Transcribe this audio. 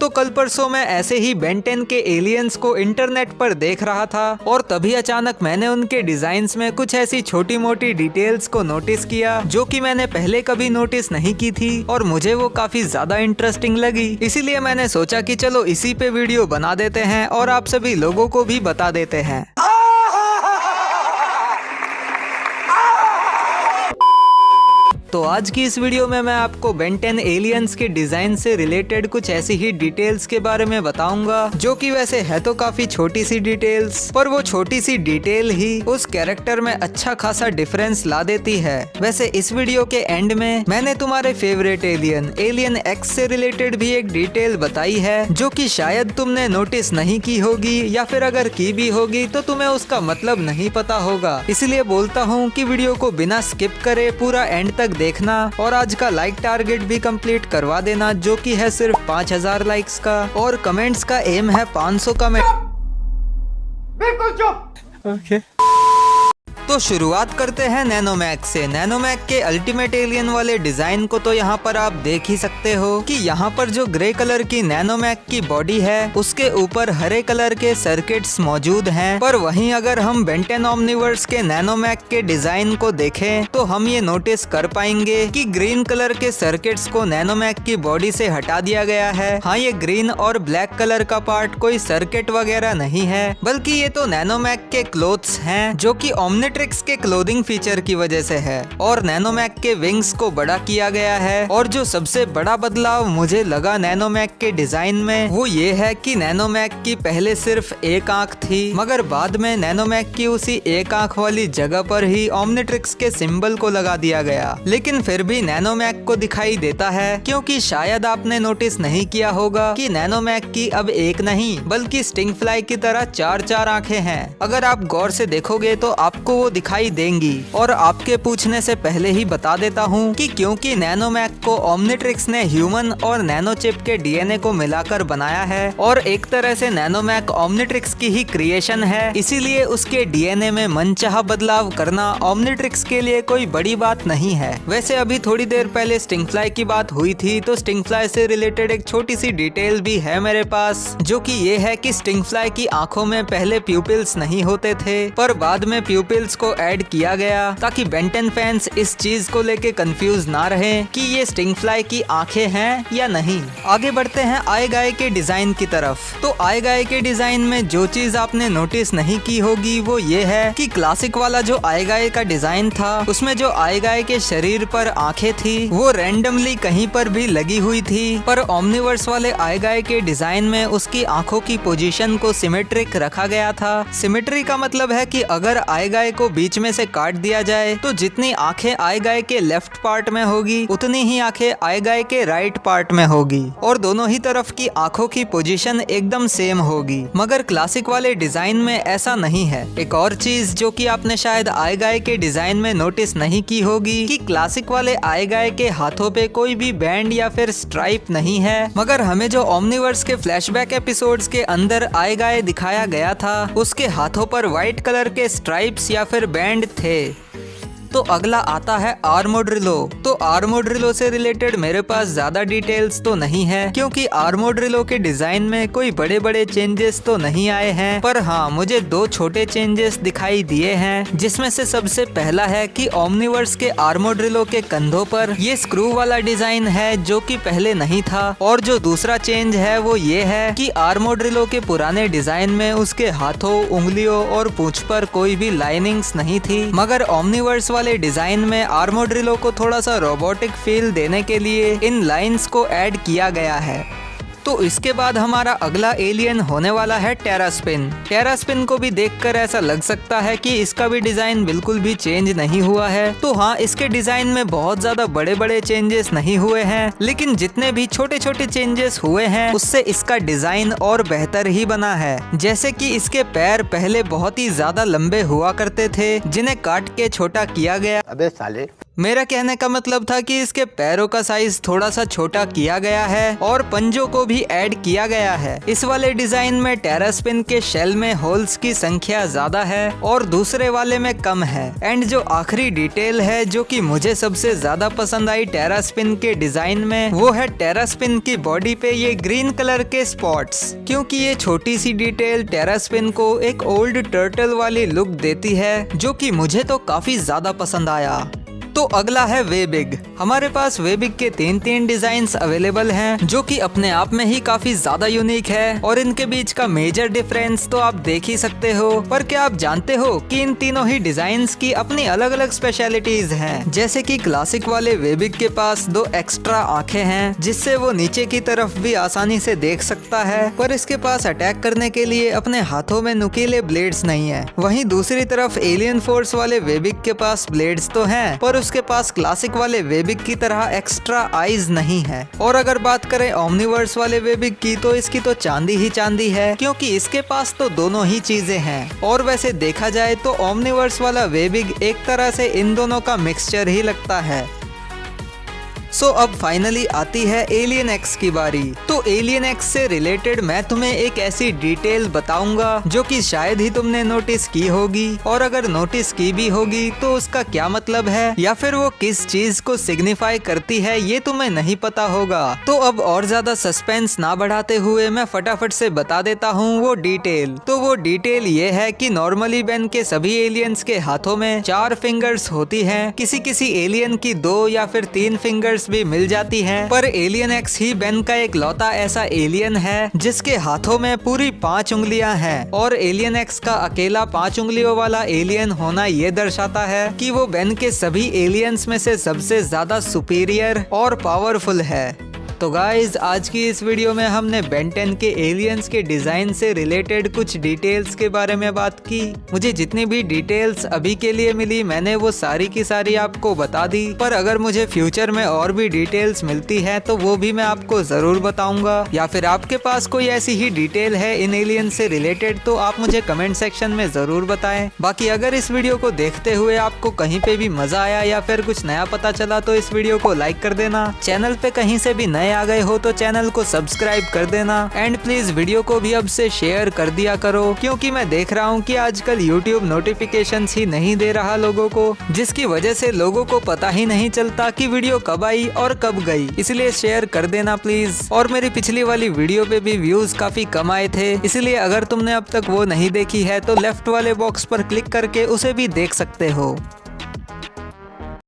तो कल परसों मैं ऐसे ही बेन 10 के एलियंस को इंटरनेट पर देख रहा था और तभी अचानक मैंने उनके डिजाइन्स में कुछ ऐसी छोटी मोटी डिटेल्स को नोटिस किया जो कि मैंने पहले कभी नोटिस नहीं की थी और मुझे वो काफी ज्यादा इंटरेस्टिंग लगी। इसीलिए मैंने सोचा कि चलो इसी पे वीडियो बना देते हैं और आप सभी लोगों को भी बता देते हैं। तो आज की इस वीडियो में मैं आपको बेन 10 एलियंस के डिजाइन से रिलेटेड कुछ ऐसी ही डिटेल्स के बारे में बताऊंगा जो कि वैसे है तो काफी छोटी सी डिटेल्स, पर वो छोटी सी डिटेल ही उस कैरेक्टर में अच्छा खासा डिफरेंस ला देती है। वैसे इस वीडियो के एंड में मैंने तुम्हारे फेवरेट एलियन एक्स से रिलेटेड भी एक डिटेल बताई है जो कि शायद तुमने नोटिस नहीं की होगी या फिर अगर की भी होगी तो तुम्हें उसका मतलब नहीं पता होगा। इसलिए बोलता हूँ कि वीडियो को बिना स्किप करे पूरा एंड तक देखना और आज का लाइक टारगेट भी कंप्लीट करवा देना जो कि है सिर्फ 5000 लाइक्स का और कमेंट्स का एम है 500 कमेंट। बिल्कुल चुप। ओके तो शुरुआत करते हैं नैनोमैक से। नैनोमैक के अल्टीमेट एलियन वाले डिजाइन को तो यहाँ पर आप देख ही सकते हो कि यहाँ पर जो ग्रे कलर की नैनोमैक की बॉडी है उसके ऊपर हरे कलर के सर्किट्स मौजूद हैं, पर वहीं अगर हम बेन 10 ओमनीवर्स के नैनोमैक के डिजाइन को देखें तो हम ये नोटिस कर पाएंगे कि ग्रीन कलर के सर्किट्स को नैनोमैक की बॉडी से हटा दिया गया है। हाँ, ये ग्रीन और ब्लैक कलर का पार्ट कोई सर्किट वगैरह नहीं है, बल्कि ये तो नैनोमैक के क्लोथ्स हैं जो कि ओमनिट्रिक्स के क्लोथिंग फीचर की वजह से है। और नैनोमैक के विंग्स को बड़ा किया गया है और जो सबसे बड़ा बदलाव मुझे लगा नैनोमैक के डिजाइन में वो ये है कि नैनोमैक की पहले सिर्फ एक आंख थी, मगर बाद में नैनोमैक की उसी एक आंख वाली जगह पर ही ओमनिट्रिक्स के सिंबल को लगा दिया गया। लेकिन फिर भी नैनोमैक को दिखाई देता है, क्योंकि शायद आपने नोटिस नहीं किया होगा कि नैनोमैक की अब एक नहीं बल्कि स्टिंग फ्लाई की तरह चार आंखें हैं। अगर आप गौर से देखोगे तो आपको वो दिखाई देंगी। और आपके पूछने से पहले ही बता देता हूँ कि क्योंकि नैनोमैक को ओमनिट्रिक्स ने ह्यूमन और नैनोचिप के डीएनए को मिलाकर बनाया है और एक तरह से नैनोमैक ओमनिट्रिक्स की ही क्रिएशन है, इसीलिए उसके डीएनए में मनचाहा बदलाव करना ओमनिट्रिक्स के लिए कोई बड़ी बात नहीं है। वैसे अभी थोड़ी देर पहले स्टिंग फ्लाई की बात हुई थी, तो स्टिंग फ्लाई से रिलेटेड एक छोटी सी डिटेल भी है मेरे पास, जो कि ये है कि स्टिंग फ्लाई की आंखों में पहले प्यूपिल्स नहीं होते थे, पर बाद में प्यूपिल्स को ऐड किया गया ताकि बेन 10 फैंस इस चीज को लेके कंफ्यूज ना रहे कि ये स्टिंग फ्लाई की आंखें हैं या नहीं। आगे बढ़ते हैं आय गाय के डिजाइन की तरफ। तो आय गाय के डिजाइन में जो चीज आपने नोटिस नहीं की होगी वो ये है कि क्लासिक वाला जो आय गाय का डिजाइन था उसमें जो आय गाय के शरीर पर आंखें थी वो रैंडमली कहीं पर भी लगी हुई थी, पर ओमनीवर्स वाले आय गाय के डिजाइन में उसकी आंखों की पोजीशन को सिमेट्रिक रखा गया था। सिमेट्री का मतलब है कि अगर आय गाय को बीच में से काट दिया जाए तो जितनी आंखें आय गाय के लेफ्ट पार्ट में होगी उतनी ही आंखें आय गाय के राइट पार्ट में होगी और दोनों ही तरफ की आंखों की पोजीशन एकदम सेम होगी। मगर क्लासिक वाले डिजाइन में ऐसा नहीं है। एक और चीज जो कि आपने शायद आय गाय के डिजाइन में नोटिस नहीं की होगी कि क्लासिक वाले आय गाय के हाथों पे कोई भी बैंड या फिर स्ट्राइप नहीं है, मगर हमें जो ओमनीवर्स के फ्लैशबैक एपिसोड्स के अंदर आय गाय दिखाया गया था उसके हाथों पर व्हाइट कलर के स्ट्राइप्स या फिर बैंड थे। तो अगला आता है आर्मोड्रिलो। तो आर्मोड्रिलो से रिलेटेड मेरे पास ज्यादा डिटेल्स तो नहीं है, क्योंकि आर्मोड्रिलो के डिजाइन में कोई बड़े बड़े चेंजेस तो नहीं आए हैं, पर हाँ मुझे दो छोटे चेंजेस दिखाई दिए हैं, जिसमें से सबसे पहला है कि ओमनीवर्स के आर्मोड्रिलो के कंधों पर ये स्क्रू वाला डिजाइन है जो कि पहले नहीं था। और जो दूसरा चेंज है वो ये है कि आर्मोड्रिलो के पुराने डिजाइन में उसके हाथों, उंगलियों और पूंछ पर कोई भी लाइनिंग्स नहीं थी, मगर ओमनीवर्स वाले डिजाइन में आर्मोड्रिलो को थोड़ा सा रोबोटिक फील देने के लिए इन लाइंस को ऐड किया गया है। तो इसके बाद हमारा अगला एलियन होने वाला है टेरास्पिन। टेरास्पिन को भी देखकर ऐसा लग सकता है कि इसका भी डिजाइन बिल्कुल भी चेंज नहीं हुआ है। तो हाँ, इसके डिजाइन में बहुत ज्यादा बड़े बड़े चेंजेस नहीं हुए हैं, लेकिन जितने भी छोटे छोटे चेंजेस हुए हैं उससे इसका डिजाइन और बेहतर ही बना है। जैसे कि इसके पैर पहले बहुत ही ज्यादा लंबे हुआ करते थे जिन्हें काट के छोटा किया गया। अबे साले। मेरा कहने का मतलब था कि इसके पैरों का साइज थोड़ा सा छोटा किया गया है और पंजों को भी ऐड किया गया है। इस वाले डिजाइन में टेरास्पिन के शेल में होल्स की संख्या ज्यादा है और दूसरे वाले में कम है। एंड जो आखिरी डिटेल है जो कि मुझे सबसे ज्यादा पसंद आई टेरास्पिन के डिजाइन में, वो है टेरास्पिन की बॉडी पे ये ग्रीन कलर के स्पॉट्स, क्योंकि ये छोटी सी डिटेल टेरास्पिन को एक ओल्ड टर्टल वाली लुक देती है जो कि मुझे तो काफी ज्यादा पसंद आया। तो अगला है वेबिग। हमारे पास वेबिग के तीन डिजाइन्स अवेलेबल हैं जो कि अपने आप में ही काफी ज्यादा यूनिक है और इनके बीच का मेजर डिफरेंस तो आप देख ही सकते हो। पर क्या आप जानते हो कि इन तीनों ही डिजाइन्स की अपनी अलग अलग स्पेशलिटीज हैं। जैसे कि क्लासिक वाले वेबिग के पास 2 एक्स्ट्रा आंखें हैं जिससे वो नीचे की तरफ भी आसानी से देख सकता है, पर इसके पास अटैक करने के लिए अपने हाथों में नुकीले ब्लेड्स नहीं है। वहीं दूसरी तरफ एलियन फोर्स वाले वेबिग के पास ब्लेड्स तो हैं, पर उसके पास क्लासिक वाले वेबिग की तरह एक्स्ट्रा आईज नहीं है। और अगर बात करें ओमनीवर्स वाले वेबिग की, तो इसकी तो चांदी ही चांदी है, क्योंकि इसके पास तो दोनों ही चीजें हैं। और वैसे देखा जाए तो ओमनीवर्स वाला वेबिग एक तरह से इन दोनों का मिक्सचर ही लगता है। सो अब फाइनली आती है एलियन एक्स की बारी। तो एलियन एक्स से रिलेटेड मैं तुम्हें एक ऐसी डिटेल बताऊंगा जो कि शायद ही तुमने नोटिस की होगी, और अगर नोटिस की भी होगी तो उसका क्या मतलब है या फिर वो किस चीज को सिग्निफाई करती है ये तुम्हें नहीं पता होगा। तो अब और ज्यादा सस्पेंस ना बढ़ाते हुए मैं फटाफट से बता देता हूँ वो डिटेल। तो वो डिटेल ये है कि नॉर्मली बेन के सभी एलियंस के हाथों में 4 फिंगर्स होती हैं। किसी किसी एलियन की 2 या फिर 3 फिंगर्स भी मिल जाती हैं, पर एलियन एक्स ही बेन का एक लौता ऐसा एलियन है जिसके हाथों में पूरी 5 उंगलियां हैं। और एलियन एक्स का अकेला 5 उंगलियों वाला एलियन होना ये दर्शाता है कि वो बेन के सभी एलियंस में से सबसे ज्यादा सुपीरियर और पावरफुल है। तो गाइज आज की इस वीडियो में हमने बेन 10 के एलियंस के डिजाइन से रिलेटेड कुछ डिटेल्स के बारे में बात की। मुझे जितनी भी डिटेल्स अभी के लिए मिली मैंने वो सारी की सारी आपको बता दी, पर अगर मुझे फ्यूचर में और भी डिटेल्स मिलती है तो वो भी मैं आपको जरूर बताऊंगा। या फिर आपके पास कोई ऐसी ही डिटेल है इन एलियंस से रिलेटेड तो आप मुझे कमेंट सेक्शन में जरूर बताएं। बाकी अगर इस वीडियो को देखते हुए आपको कहीं पे भी मजा आया या फिर कुछ नया पता चला तो इस वीडियो को लाइक कर देना। चैनल पे कहीं से भी नए आ गए हो तो चैनल को सब्सक्राइब कर देना। एंड प्लीज वीडियो को भी अब से शेयर कर दिया करो, क्योंकि मैं देख रहा हूँ कि आजकल यूट्यूब नोटिफिकेशंस ही नहीं दे रहा लोगों को, जिसकी वजह से लोगों को पता ही नहीं चलता कि वीडियो कब आई और कब गई। इसलिए शेयर कर देना प्लीज। और मेरी पिछली वाली वीडियो पे भी व्यूज काफी कम आए थे, इसलिए अगर तुमने अब तक वो नहीं देखी है तो लेफ्ट वाले बॉक्स पर क्लिक करके उसे भी देख सकते हो।